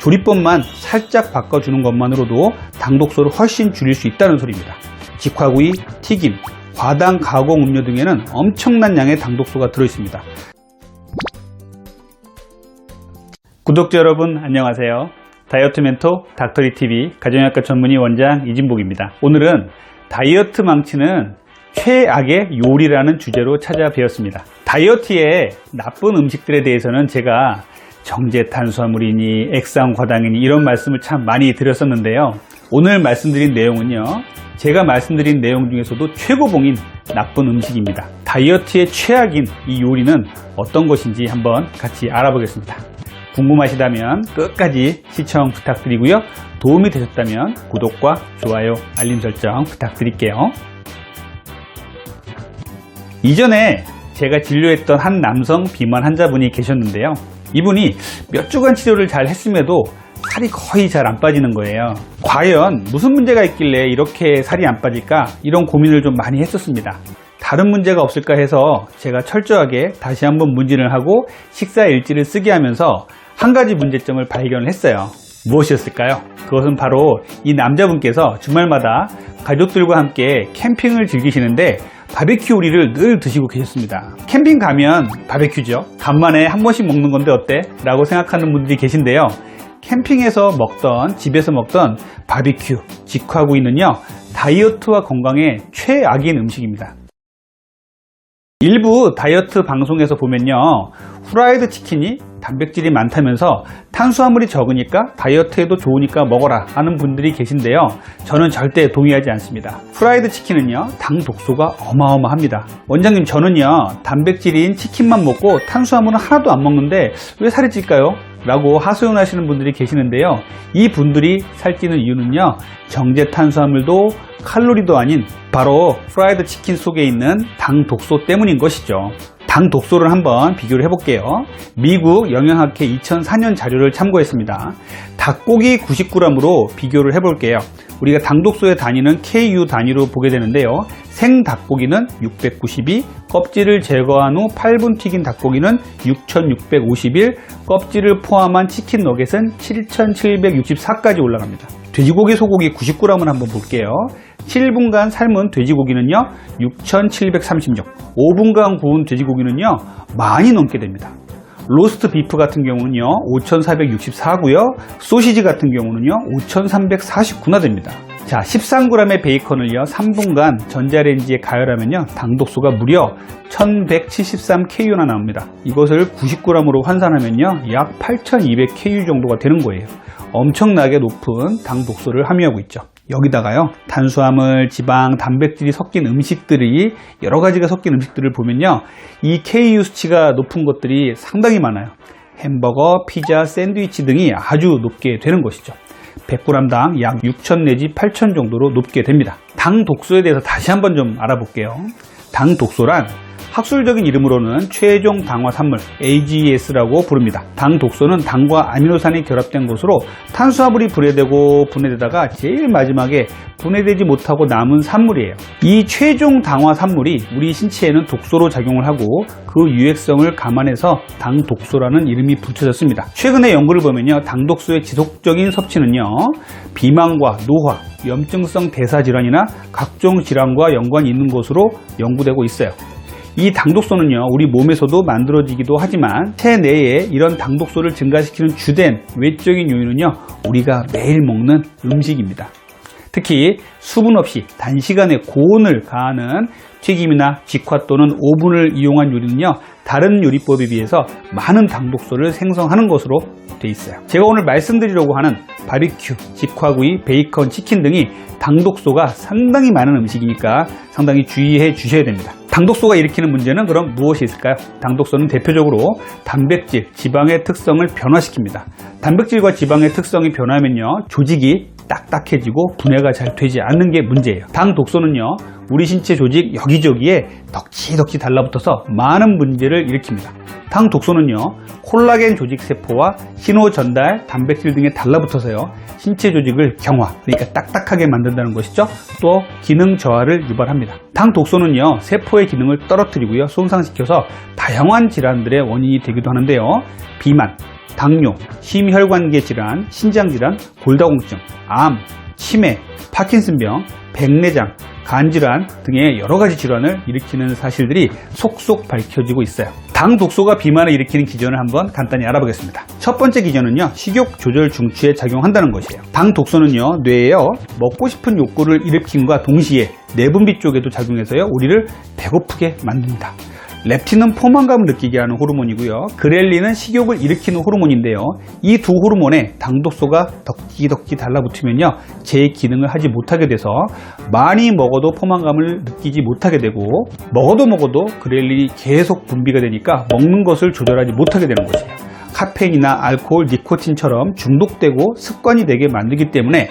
조리법만 살짝 바꿔주는 것만으로도 당 독소를 훨씬 줄일 수 있다는 소리입니다. 직화구이, 튀김, 과당 가공 음료 등에는 엄청난 양의 당 독소가 들어있습니다. 구독자 여러분 안녕하세요. 다이어트 멘토 닥터리TV 가정의학과 전문의 원장 이진복입니다. 오늘은 다이어트 망치는 최악의 요리라는 주제로 찾아뵈었습니다. 다이어트의 나쁜 음식들에 대해서는 제가 정제 탄수화물이니 액상과당이니 이런 말씀을 참 많이 드렸었는데요. 오늘 말씀드린 내용은요, 제가 말씀드린 내용 중에서도 최고봉인 나쁜 음식입니다. 다이어트의 최악인 이 요리는 어떤 것인지 한번 같이 알아보겠습니다. 궁금하시다면 끝까지 시청 부탁드리고요. 도움이 되셨다면 구독과 좋아요, 알림 설정 부탁드릴게요. 이전에 제가 진료했던 한 남성 비만 환자분이 계셨는데요. 이분이 몇 주간 치료를 잘 했음에도 살이 거의 잘 안 빠지는 거예요. 과연 무슨 문제가 있길래 이렇게 살이 안 빠질까? 이런 고민을 좀 많이 했었습니다. 다른 문제가 없을까 해서 제가 철저하게 다시 한번 문진을 하고 식사 일지를 쓰게 하면서 한 가지 문제점을 발견을 했어요. 무엇이었을까요? 그것은 바로 이 남자분께서 주말마다 가족들과 함께 캠핑을 즐기시는데 바베큐 요리를 늘 드시고 계셨습니다. 캠핑 가면 바베큐죠. 간만에 한 번씩 먹는 건데 어때? 라고 생각하는 분들이 계신데요. 캠핑에서 먹던, 집에서 먹던 바베큐, 직화구이는요, 다이어트와 건강에 최악인 음식입니다. 일부 다이어트 방송에서 보면요, 후라이드 치킨이 단백질이 많다면서 탄수화물이 적으니까 다이어트에도 좋으니까 먹어라 하는 분들이 계신데요. 저는 절대 동의하지 않습니다. 후라이드 치킨은요, 당 독소가 어마어마합니다. 원장님, 저는요, 단백질인 치킨만 먹고 탄수화물은 하나도 안 먹는데 왜 살이 찔까요? 라고 하소연하시는 분들이 계시는데요. 이 분들이 살찌는 이유는요, 정제 탄수화물도 칼로리도 아닌 바로 프라이드 치킨 속에 있는 당 독소 때문인 것이죠. 당 독소를 한번 비교를 해볼게요. 미국 영양학회 2004년 자료를 참고했습니다. 닭고기 90g으로 비교를 해볼게요. 우리가 당 독소의 단위는 KU 단위로 보게 되는데요. 생 닭고기는 692, 껍질을 제거한 후 8분 튀긴 닭고기는 6651, 껍질을 포함한 치킨 너겟은 7764까지 올라갑니다. 돼지고기, 소고기 90g을 한번 볼게요. 7분간 삶은 돼지고기는요 6736, 5분간 구운 돼지고기는요 많이 넘게 됩니다. 로스트 비프 같은 경우는요 5464고요 소시지 같은 경우는요 5349나 됩니다. 자, 13g의 베이컨을요 3분간 전자레인지에 가열하면요 당 독소가 무려 1173KU나 나옵니다. 이것을 90g으로 환산하면요 약 8200KU 정도가 되는 거예요. 엄청나게 높은 당 독소를 함유하고 있죠. 여기다가요 탄수화물, 지방, 단백질이 섞인 음식들이 여러 가지가 섞인 음식들을 보면요 이 KU 수치가 높은 것들이 상당히 많아요. 햄버거, 피자, 샌드위치 등이 아주 높게 되는 것이죠. 100g당 약 6,000 내지 8,000 정도로 높게 됩니다. 당 독소에 대해서 다시 한번 좀 알아볼게요. 당 독소란 학술적인 이름으로는 최종 당화 산물 AGS라고 부릅니다. 당 독소는 당과 아미노산이 결합된 것으로 탄수화물이 분해되고 분해되다가 제일 마지막에 분해되지 못하고 남은 산물이에요. 이 최종 당화 산물이 우리 신체에는 독소로 작용을 하고 그 유해성을 감안해서 당 독소라는 이름이 붙여졌습니다. 최근에 연구를 보면요, 당 독소의 지속적인 섭취는요 비만과 노화, 염증성 대사질환이나 각종 질환과 연관이 있는 것으로 연구되고 있어요. 이 당독소는요 우리 몸에서도 만들어지기도 하지만 체내에 이런 당독소를 증가시키는 주된 외적인 요인은요 우리가 매일 먹는 음식입니다. 특히 수분 없이 단시간에 고온을 가하는 튀김이나 직화 또는 오븐을 이용한 요리는요 다른 요리법에 비해서 많은 당독소를 생성하는 것으로 되어 있어요. 제가 오늘 말씀드리려고 하는 바비큐, 직화구이, 베이컨, 치킨 등이 당독소가 상당히 많은 음식이니까 상당히 주의해 주셔야 됩니다. 당독소가 일으키는 문제는 그럼 무엇이 있을까요? 당독소는 대표적으로 단백질, 지방의 특성을 변화시킵니다. 단백질과 지방의 특성이 변하면요 조직이 딱딱해지고 분해가 잘 되지 않는 게 문제예요. 당 독소는요 우리 신체 조직 여기저기에 덕지덕지 달라붙어서 많은 문제를 일으킵니다. 당 독소는요 콜라겐 조직 세포와 신호 전달 단백질 등에 달라붙어서요 신체 조직을 경화, 그러니까 딱딱하게 만든다는 것이죠. 또 기능 저하를 유발합니다. 당 독소는요 세포의 기능을 떨어뜨리고요 손상시켜서 다양한 질환들의 원인이 되기도 하는데요 비만, 당뇨, 심혈관계 질환, 신장질환, 골다공증, 암, 치매, 파킨슨병, 백내장, 간질환 등의 여러가지 질환을 일으키는 사실들이 속속 밝혀지고 있어요. 당 독소가 비만을 일으키는 기전을 한번 간단히 알아보겠습니다. 첫 번째 기전은요, 식욕 조절 중추에 작용한다는 것이에요. 당 독소는요, 뇌에 먹고 싶은 욕구를 일으킴과 동시에 내분비 쪽에도 작용해서요, 우리를 배고프게 만듭니다. 렙틴은 포만감을 느끼게 하는 호르몬이고요. 그렐린은 식욕을 일으키는 호르몬인데요. 이 두 호르몬에 당독소가 덕지덕지 달라붙으면요, 제 기능을 하지 못하게 돼서 많이 먹어도 포만감을 느끼지 못하게 되고, 먹어도 그렐린이 계속 분비가 되니까 먹는 것을 조절하지 못하게 되는 것이에요. 카페인이나 알코올, 니코틴처럼 중독되고 습관이 되게 만들기 때문에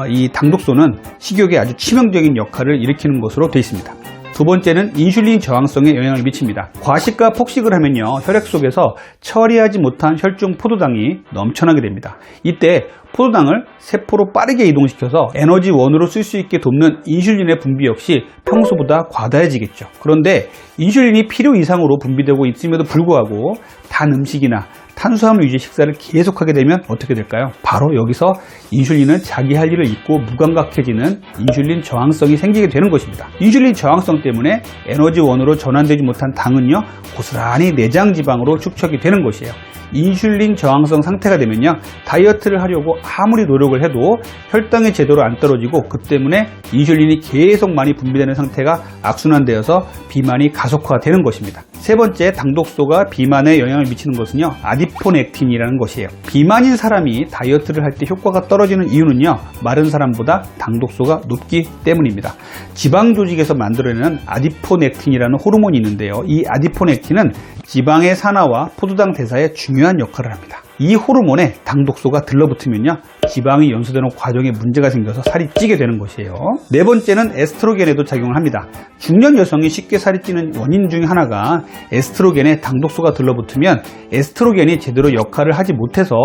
이 당독소는 식욕에 아주 치명적인 역할을 일으키는 것으로 되어 있습니다. 두 번째는 인슐린 저항성에 영향을 미칩니다. 과식과 폭식을 하면요, 혈액 속에서 처리하지 못한 혈중 포도당이 넘쳐나게 됩니다. 이때 포도당을 세포로 빠르게 이동시켜서 에너지원으로 쓸 수 있게 돕는 인슐린의 분비 역시 평소보다 과다해지겠죠. 그런데 인슐린이 필요 이상으로 분비되고 있음에도 불구하고 단 음식이나 탄수화물 위주의 식사를 계속하게 되면 어떻게 될까요? 바로 여기서 인슐린은 자기 할 일을 잊고 무감각해지는 인슐린 저항성이 생기게 되는 것입니다. 인슐린 저항성 때문에 에너지원으로 전환되지 못한 당은요, 고스란히 내장 지방으로 축적이 되는 것이에요. 인슐린 저항성 상태가 되면요, 다이어트를 하려고 아무리 노력을 해도 혈당이 제대로 안 떨어지고, 그 때문에 인슐린이 계속 많이 분비되는 상태가 악순환되어서 비만이 가속화되는 것입니다. 세 번째, 당독소가 비만에 영향을 미치는 것은요, 아디포넥틴이라는 것이에요. 비만인 사람이 다이어트를 할 때 효과가 떨어지는 이유는요, 마른 사람보다 당독소가 높기 때문입니다. 지방 조직에서 만들어내는 아디포넥틴이라는 호르몬이 있는데요, 이 아디포넥틴은 지방의 산화와 포도당 대사에 중요한 역할을 합니다. 이 호르몬에 당독소가 들러붙으면요, 지방이 연소되는 과정에 문제가 생겨서 살이 찌게 되는 것이에요. 네 번째는 에스트로겐에도 작용을 합니다. 중년 여성이 쉽게 살이 찌는 원인 중 하나가 에스트로겐에 당독소가 들러붙으면 에스트로겐이 제대로 역할을 하지 못해서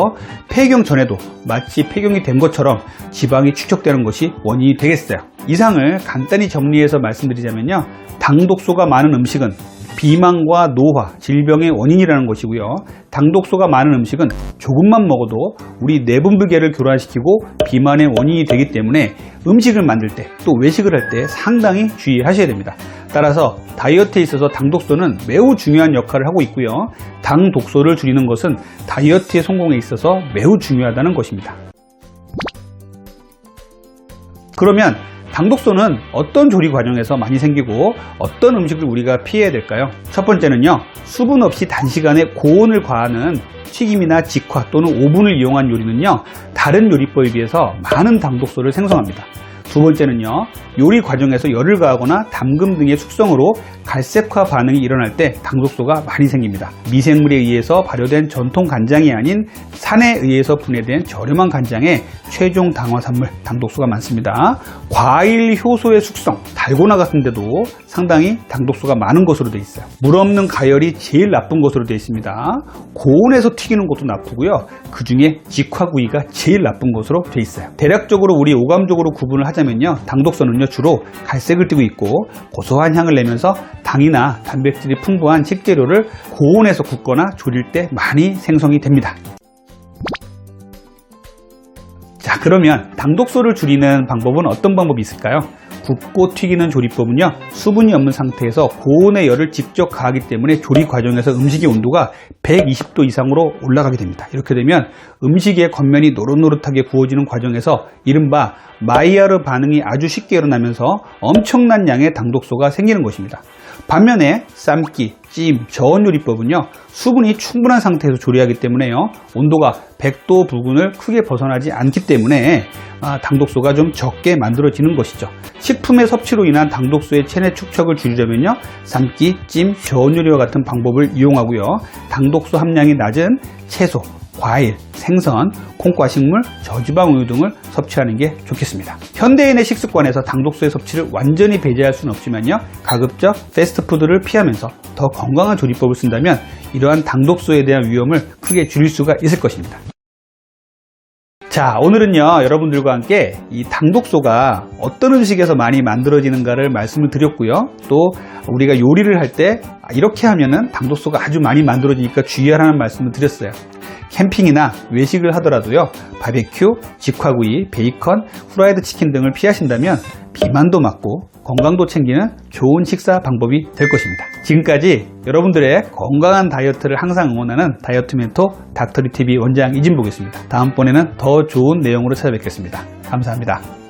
폐경 전에도 마치 폐경이 된 것처럼 지방이 축적되는 것이 원인이 되겠어요. 이상을 간단히 정리해서 말씀드리자면요, 당독소가 많은 음식은 비만과 노화, 질병의 원인이라는 것이고요. 당독소가 많은 음식은 조금만 먹어도 우리 내분비계를 교란시키고 비만의 원인이 되기 때문에 음식을 만들 때, 또 외식을 할 때 상당히 주의하셔야 됩니다. 따라서 다이어트에 있어서 당독소는 매우 중요한 역할을 하고 있고요. 당독소를 줄이는 것은 다이어트의 성공에 있어서 매우 중요하다는 것입니다. 그러면 당독소는 어떤 조리 과정에서 많이 생기고 어떤 음식을 우리가 피해야 될까요? 첫 번째는요, 수분 없이 단시간에 고온을 과하는 튀김이나 직화 또는 오븐을 이용한 요리는요, 다른 요리법에 비해서 많은 당독소를 생성합니다. 두 번째는요, 요리 과정에서 열을 가하거나 담금 등의 숙성으로 갈색화 반응이 일어날 때 당독소가 많이 생깁니다. 미생물에 의해서 발효된 전통 간장이 아닌 산에 의해서 분해된 저렴한 간장에 최종 당화산물 당독소가 많습니다. 과일 효소의 숙성, 달고나 같은 데도 상당히 당독소가 많은 것으로 되어 있어요. 물 없는 가열이 제일 나쁜 것으로 되어 있습니다. 고온에서 튀기는 것도 나쁘고요, 그 중에 직화구이가 제일 나쁜 것으로 되어 있어요. 대략적으로 우리 오감적으로 구분을 하자면요, 당독소는요, 주로 갈색을 띠고 있고 고소한 향을 내면서 당이나 단백질이 풍부한 식재료를 고온에서 굽거나 졸일 때 많이 생성이 됩니다. 자, 그러면 당독소를 줄이는 방법은 어떤 방법이 있을까요? 굽고 튀기는 조리법은요, 수분이 없는 상태에서 고온의 열을 직접 가하기 때문에 조리 과정에서 음식의 온도가 120도 이상으로 올라가게 됩니다. 이렇게 되면 음식의 겉면이 노릇노릇하게 구워지는 과정에서 이른바 마이야르 반응이 아주 쉽게 일어나면서 엄청난 양의 당독소가 생기는 것입니다. 반면에 삶기, 찜, 저온 요리법은요, 수분이 충분한 상태에서 조리하기 때문에요, 온도가 100도 부근을 크게 벗어나지 않기 때문에 당독소가 좀 적게 만들어지는 것이죠. 식품의 섭취로 인한 당독소의 체내 축적을 줄이려면요, 삶기, 찜, 저온 요리와 같은 방법을 이용하고요, 당독소 함량이 낮은 채소, 과일, 생선, 콩과식물, 저지방 우유 등을 섭취하는 게 좋겠습니다. 현대인의 식습관에서 당독소의 섭취를 완전히 배제할 수는 없지만요, 가급적 패스트푸드를 피하면서 더 건강한 조리법을 쓴다면 이러한 당독소에 대한 위험을 크게 줄일 수가 있을 것입니다. 자, 오늘은요, 여러분들과 함께 이 당독소가 어떤 음식에서 많이 만들어지는가를 말씀을 드렸고요, 또 우리가 요리를 할 때 이렇게 하면은 당독소가 아주 많이 만들어지니까 주의하라는 말씀을 드렸어요. 캠핑이나 외식을 하더라도요, 바베큐, 직화구이, 베이컨, 후라이드 치킨 등을 피하신다면 비만도 막고 건강도 챙기는 좋은 식사 방법이 될 것입니다. 지금까지 여러분들의 건강한 다이어트를 항상 응원하는 다이어트 멘토 닥터리TV 원장 이진복이었습니다. 다음번에는 더 좋은 내용으로 찾아뵙겠습니다. 감사합니다.